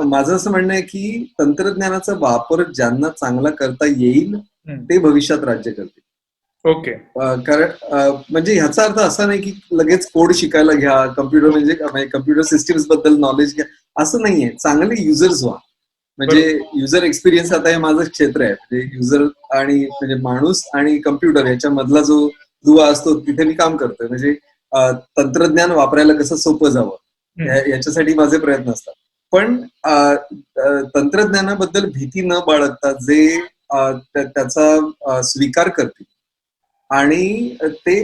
माझं असं म्हणणं आहे की तंत्रज्ञानाचा वापर ज्यांना चांगला करता येईल ते भविष्यात राज्य करतील. ओके. कारण म्हणजे ह्याचा अर्थ असा नाही की लगेच कोड शिकायला घ्या, कम्प्युटर म्हणजे कम्प्युटर सिस्टीम्स बद्दल नॉलेज घ्या, असं नाहीये. चांगले युजर्स व्हा. म्हणजे युजर एक्सपिरियन्स आता हे माझं क्षेत्र आहे. म्हणजे युजर आणि म्हणजे माणूस आणि कम्प्युटर याच्या मधला जो दुवा असतो तिथे मी काम करतोय. म्हणजे तंत्रज्ञान वापरायला कसं सोपं जावं याच्यासाठी माझे प्रयत्न असतात. पण तंत्रज्ञानाबद्दल भीती न बाळगता जे त्याचा स्वीकार करतील आणि ते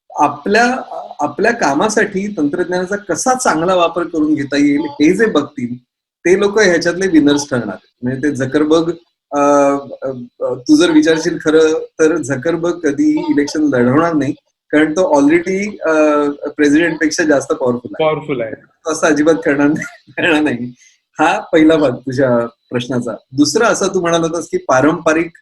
आपल्या कामासाठी तंत्रज्ञानाचा कसा चांगला वापर करून घेता येईल हे जे बघतील ते लोक ह्याच्यातले विनर्स ठरणार. म्हणजे ते झकरबर्ग, तू जर विचारशील खरं तर झकरबर्ग कधी इलेक्शन लढवणार नाही, कारण तो ऑलरेडी प्रेसिडेंट पेक्षा जास्त पॉवरफुल आहे. तो असं अजिबात करणार नाही. हा पहिला भाग तुझ्या प्रश्नाचा. दुसरा असा तू म्हणाला होतास की पारंपरिक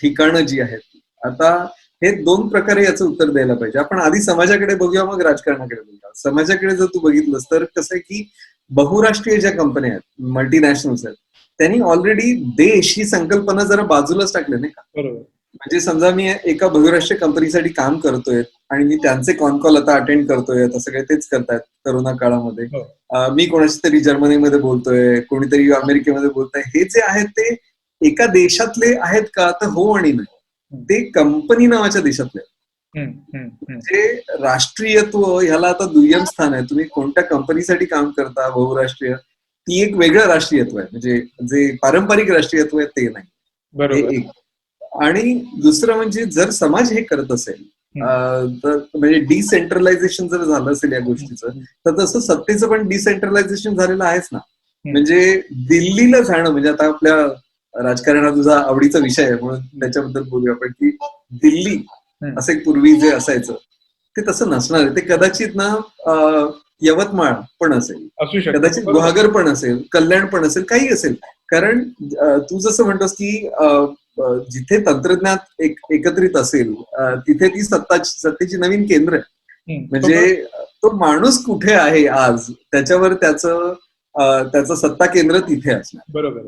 ठिकाणं जी आहेत, आता हे दोन प्रकारे याचं उत्तर द्यायला पाहिजे. आपण आधी समाजाकडे बघूया, मग राजकारणाकडे बघूया. समाजाकडे जर तू बघितलंस तर कसं आहे की बहुराष्ट्रीय ज्या कंपन्या आहेत, मल्टीनॅशनल्स आहेत, त्यांनी ऑलरेडी देश ही संकल्पना जरा बाजूलाच टाकले नाही का. म्हणजे समजा मी एका बहुराष्ट्रीय कंपनीसाठी काम करतोय आणि मी त्यांचे कॉल आता अटेंड करतोय, आता सगळे तेच करतायत करोना काळामध्ये. मी कोणाशी तरी जर्मनीमध्ये बोलतोय, कोणीतरी अमेरिकेमध्ये बोलतोय. हे जे आहेत ते एका देशातले आहेत का, तर हो आणि नाही. ते कंपनी नावाच्या देशातले. म्हणजे राष्ट्रीयत्व ह्याला आता दुय्यम स्थान आहे. तुम्ही कोणत्या कंपनीसाठी काम करता बहुराष्ट्रीय, ती एक वेगळं राष्ट्रीयत्व आहे. म्हणजे जे पारंपरिक राष्ट्रीयत्व आहे ते नाही. हे एक. आणि दुसरं म्हणजे जर समाज हे करत असेल तर म्हणजे डिसेंट्रलायझेशन जर झालं असेल या गोष्टीचं, तर तसं सत्तेचं पण डिसेंट्रलायझेशन झालेलं आहेच ना. म्हणजे दिल्लीला जाणं, म्हणजे आता आपल्या राजकारणात तुझा आवडीचा विषय आहे म्हणून त्याच्याबद्दल बोलूया आपण, की दिल्ली असे पूर्वी जे असायचं ते तसं नसणार आहे. ते कदाचित ना यवतमाळ पण असेल, कदाचित गुहागर पण असेल, कल्याण पण असेल, काही असेल. कारण तू जसं म्हणतोस की जिथे तंत्रज्ञान एकत्रित असेल तिथे ती सत्तेची नवीन केंद्र आहे. म्हणजे तो माणूस कुठे आहे आज त्याच्यावर त्याचं सत्ता केंद्र तिथे असणार. बरोबर.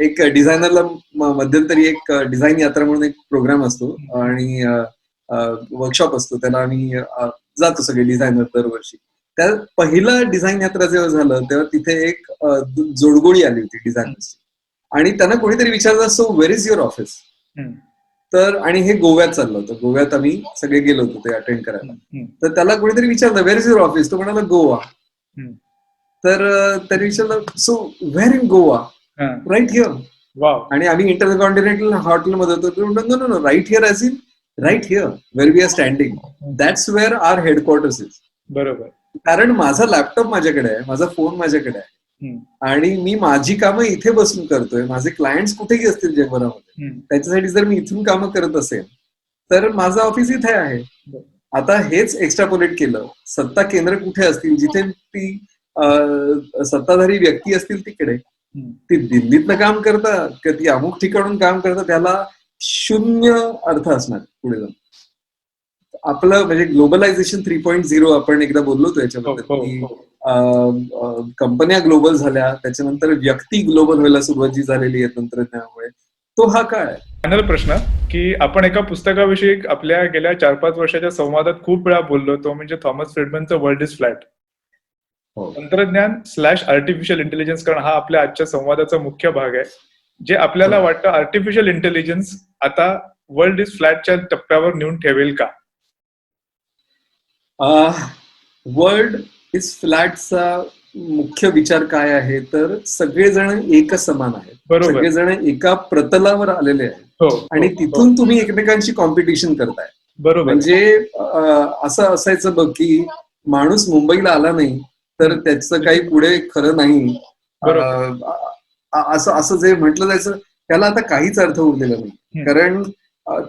एक डिझायनरला मध्यंतरी एक डिझाईन यात्रा म्हणून एक प्रोग्राम असतो आणि वर्कशॉप असतो, त्याला आम्ही जातो सगळे डिझायनर दरवर्षी. त्या पहिला डिझाईन यात्रा जेव्हा झालं तेव्हा तिथे एक जोडगोळी आली होती डिझायनर्सची, आणि त्यांना कोणीतरी विचारलं, so where is your office. तर आणि हे गोव्यात चाललं होतं, गोव्यात आम्ही सगळे गेलो होतो ते अटेंड करायला. तर त्याला कोणीतरी विचारलं, वेर इज युअर ऑफिस. तो म्हणाला गोवा. तर त्यांनी विचारलं, so where in Goa. Right here. आणि आम्ही इंटरकॉन्टिनेंटल हॉटेलमध्ये होतो. No no, right here as in right here where we are standing, that's where our headquarters is. बरोबर. कारण माझा लॅपटॉप माझ्याकडे आहे, माझा फोन माझ्याकडे आहे, आणि मी माझी कामं इथे बसून करतोय. माझे क्लायंट्स कुठेही असतील जगभरामध्ये, त्याच्यासाठी जर मी इथून कामं करत असेल तर माझं ऑफिस इथे आहे. आता हेच एक्स्ट्रापोलेट केलं, सत्ता केंद्र कुठे असतील, जिथे ती सत्ताधारी व्यक्ती असतील तिकडे. ती दिल्लीतनं काम करतात का ती अमुक ठिकाणून काम करतात, त्याला शून्य अर्थ असणार पुढे जाऊन. आपलं म्हणजे ग्लोबलायझेशन 3.0 आपण एकदा बोललो होतो याच्याबद्दल, की कंपन्या ग्लोबल झाल्या, त्याच्यानंतर व्यक्ती ग्लोबल व्हायला सुरुवात जी झालेली आहे तंत्रज्ञानामुळे, तो हा काळ आहे. फायनल प्रश्न, की आपण एका पुस्तकाविषयी आपल्या गेल्या 4-5 वर्षाच्या संवादात खूप वेळा बोललो, तो म्हणजे थॉमस फ्रीडमनचं वर्ल्ड इज फ्लॅट. तंत्रज्ञान / आर्टिफिशियल इंटेलिजन्स, कारण हा आपल्या आजच्या संवादाचा मुख्य भाग आहे. जे आपल्याला वाटतं आर्टिफिशियल इंटेलिजन्स आता वर्ल्ड इज फ्लॅटच्या टप्प्यावर नेऊन ठेवेल का? वर्ल्ड इज फ्लॅटचा मुख्य विचार काय आहे, तर सगळेजण एक समान आहेत, सगळेजण एका प्रतलावर आलेले आहेत, आणि तिथून तुम्ही एकमेकांची कॉम्पिटिशन करताय. बरोबर. म्हणजे असं असायचं बघ की माणूस मुंबईला आला नाही तर त्याचं काही पुढे खरं नाही. बरोबर. असं असं जे म्हटलं जायचं त्याला आता काहीच अर्थ उरलेला नाही. कारण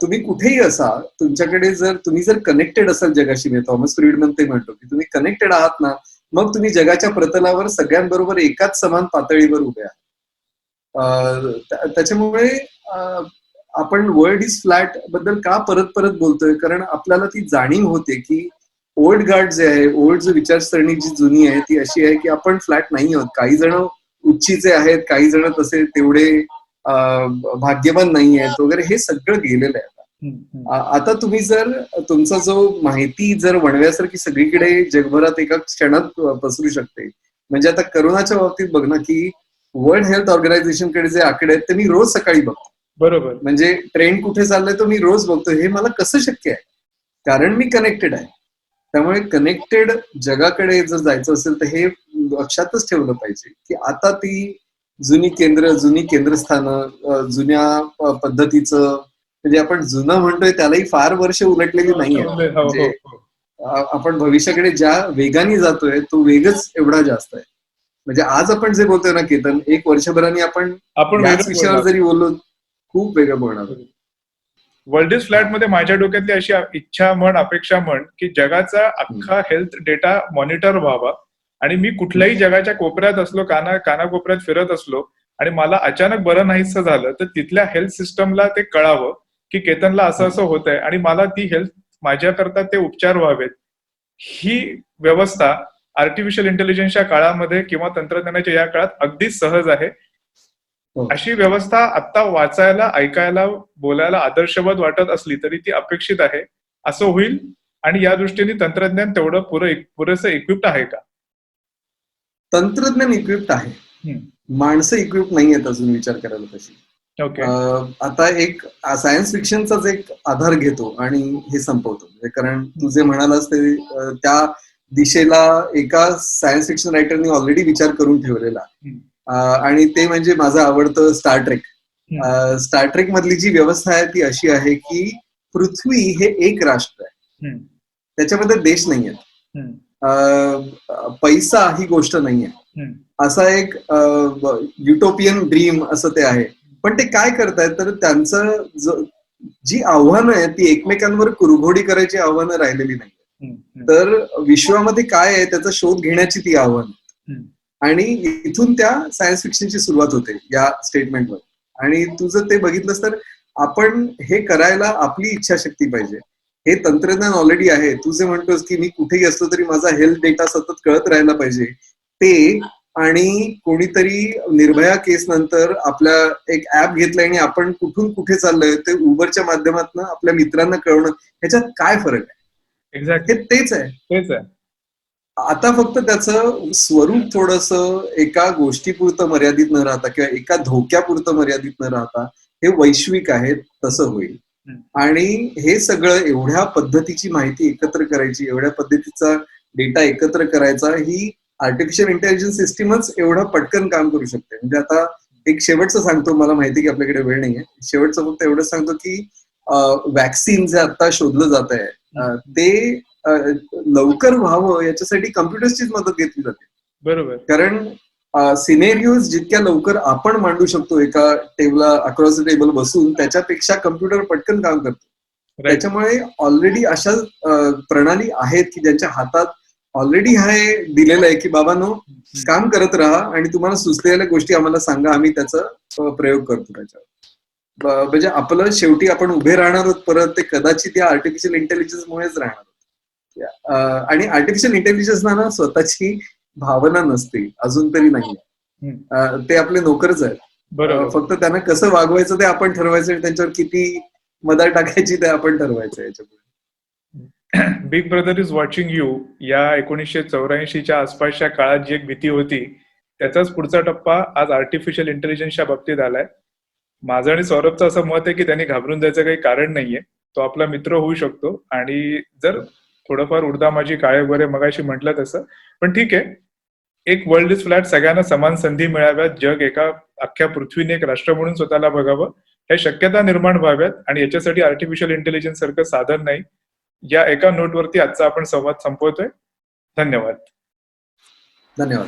तुम्ही कुठेही असा, तुमच्याकडे जर तुम्ही जर कनेक्टेड असाल जगाशी, मी थॉमस फ्रीडमन ते म्हणतो की तुम्ही कनेक्टेड आहात ना, मग तुम्ही जगाच्या प्रतलावर सगळ्यांबरोबर एकाच समान पातळीवर उभे आहात. त्याच्यामुळे आपण वर्ल्ड इज फ्लॅट बद्दल का परत परत बोलतोय, कारण आपल्याला ती जाणीव होते की ओल्ड गार्ड जे आहे, ओल्ड जो विचारसरणी जी जुनी आहे ती अशी आहे की आपण फ्लॅट नाही आहोत. काही जण उच्चीचे आहेत, काही जण तसे तेवढे भाग्यवान नाही आहेत वगैरे, हे सगळं गेलेलं आहे. आता तुम्ही जर तुमचा जो माहिती जर वणव्यासारखी सगळीकडे जगभरात एका क्षणात पसरू शकते, म्हणजे आता करोनाच्या बाबतीत बघ ना की वर्ल्ड हेल्थ ऑर्गनायझेशनकडे जे आकडे आहेत ते मी रोज सकाळी बघतो. बरोबर. म्हणजे ट्रेंड कुठे चाललंय तो मी रोज बघतो. हे मला कसं शक्य आहे? कारण मी कनेक्टेड आहे. त्यामुळे कनेक्टेड जगाकडे जर जायचं असेल तर हे लक्षातच ठेवलं पाहिजे की आता ती जुनी केंद्रस्थानं, जुन्या पद्धतीचं, म्हणजे आपण जुनं म्हणतोय त्यालाही फार वर्ष उलटलेली नाहीये. म्हणजे आपण भविष्याकडे ज्या वेगाने जातोय तो वेगच एवढा जास्त आहे. म्हणजे आज आपण जे बोलतोय ना केतन, 1 वर्षभराने आपण याच विषयावर जरी बोललो खूप वेगळं बोलणार. वर्ल्ड इज फ्लॅट मध्ये माझ्या डोक्यातली अशी इच्छा म्हण, अपेक्षा म्हण की जगाचा अख्खा हेल्थ डेटा मॉनिटर व्हावा आणि मी कुठल्याही जगाच्या कोपऱ्यात असलो, कानाकोपऱ्यात फिरत असलो आणि मला अचानक बरं नाहीसं झालं तर तिथल्या हेल्थ सिस्टमला ते कळावं की केतनला असं असं होत आहे आणि मला ती हेल्थ माझ्याकरता ते उपचार व्हावेत. ही व्यवस्था आर्टिफिशियल इंटेलिजन्सच्या काळामध्ये किंवा तंत्रज्ञानाच्या या काळात अगदी सहज आहे. अशी व्यवस्था आता वाचायला, ऐकायला, बोलायला आदर्शवत वाटत असली तरी ती अपेक्षित आहे. असं होईल आणि या दृष्टीने तंत्रज्ञान तेवढं पुरेसं इक्विप्ड आहे का? तंत्रज्ञान इक्विप्ड आहे, माणसं इक्विप्ड नाही आहेत अजून विचार करायला तशी. आता एक सायन्स फिक्शनचाच एक आधार घेतो आणि हे संपवतो. कारण तू जे म्हणालास ते त्या दिशेला एका सायन्स फिक्शन रायटरनी ऑलरेडी विचार करून ठेवलेला, आणि ते म्हणजे माझं आवडतं स्टार ट्रेक. स्टार ट्रेक मधली जी व्यवस्था आहे ती अशी आहे की पृथ्वी हे एक राष्ट्र आहे, त्याच्यामध्ये देश नाही आहेत, पैसा ही गोष्ट नाहीये, असा एक युटोपियन ड्रीम असं ते आहे. पण ते काय करतायत तर त्यांचं जी आव्हानं आहेत ती एकमेकांवर कुरघोडी करायची आव्हानं राहिलेली नाही, तर विश्वामध्ये काय आहे त्याचा शोध घेण्याची ती आव्हानं, आणि इथून त्या सायन्स फिक्शनची सुरुवात होते या स्टेटमेंटवर. आणि तू जर ते बघितलंस तर आपण हे करायला आपली इच्छाशक्ती पाहिजे. हे तंत्रज्ञान ऑलरेडी आहे. तू जे म्हणतोस की मी कुठेही असलो तरी माझा हेल्थ डेटा सतत कळत राहायला पाहिजे, ते आणि कोणीतरी निर्भया केस नंतर आपल्या एक ऍप घेतलंय आणि आपण कुठून कुठे चाललोय ते उबरच्या माध्यमातून आपल्या मित्रांना कळवणं, ह्याच्यात काय फरक आहे? एक्झॅक्टली तेच आहे. आता फक्त त्याचं स्वरूप थोडंसं एका गोष्टीपुरतं मर्यादित न राहता किंवा एका धोक्यापुरतं मर्यादित न राहता हे वैश्विक आहे तसं होईल. आणि हे सगळं एवढ्या पद्धतीची माहिती एकत्र करायची, एवढ्या पद्धतीचा डेटा एकत्र करायचा, ही आर्टिफिशियल इंटेलिजन्स सिस्टीमच एवढं पटकन काम करू शकते. म्हणजे आता एक शेवटचं सांगतो, मला माहिती की आपल्याकडे वेळ नाहीये, शेवटचं फक्त एवढंच सांगतो की वॅक्सिन जे आता शोधलं जात आहे ते लवकर व्हावं याच्यासाठी कम्प्युटर्सचीच मदत घेतली जाते. बरोबर. कारण सिनेरियोज जितक्या लवकर आपण मांडू शकतो एका टेबला अक्रॉस द टेबल बसून, त्याच्यापेक्षा कम्प्युटर पटकन काम करतो. त्याच्यामुळे ऑलरेडी अशा प्रणाली आहेत की ज्यांच्या हातात ऑलरेडी हे दिलेलं आहे की बाबांनो काम करत राहा आणि तुम्हाला सुचलेल्या गोष्टी आम्हाला सांगा, आम्ही त्याचा प्रयोग करतो त्याच्यावर. म्हणजे आपलं शेवटी आपण उभे राहणार आहोत परत ते कदाचित या आर्टिफिशियल इंटेलिजन्स मुळेच राहणार आहोत. आणि आर्टिफिशियल इंटेलिजन्सना ना स्वतःची भावना नसते अजून तरी नाहीये, ते आपले नोकरच आहेत. फक्त त्यांना कसं वागवायचं ते आपण ठरवायचं आणि त्यांच्यावर किती मदर टाकायची ते आपण ठरवायचं. याच्यापुढे big brother is watching you या 1984च्या आसपासच्या काळात जी एक भीती होती त्याचाच पुढचा टप्पा आज आर्टिफिशियल इंटेलिजन्सच्या बाबतीत आलाय. माझं आणि सौरभचं असं मत आहे की त्यांनी घाबरून जायचं काही कारण नाहीये. तो आपला मित्र होऊ शकतो आणि जर थोडंफार उडदामाजी काळे वगैरे मगाशी म्हटलं तसं, पण ठीक आहे. एक वर्ल्ड इज फ्लॅट, सगळ्यांना समान संधी मिळाव्यात, जग एका अख्ख्या पृथ्वीने एक राष्ट्र म्हणून स्वतःला बघावं हे शक्यता निर्माण व्हाव्यात आणि याच्यासाठी आर्टिफिशियल इंटेलिजन्स सारखं साधन नाही. या एका नोटवरती आजचा आपण संवाद संपवतोय. धन्यवाद. धन्यवाद.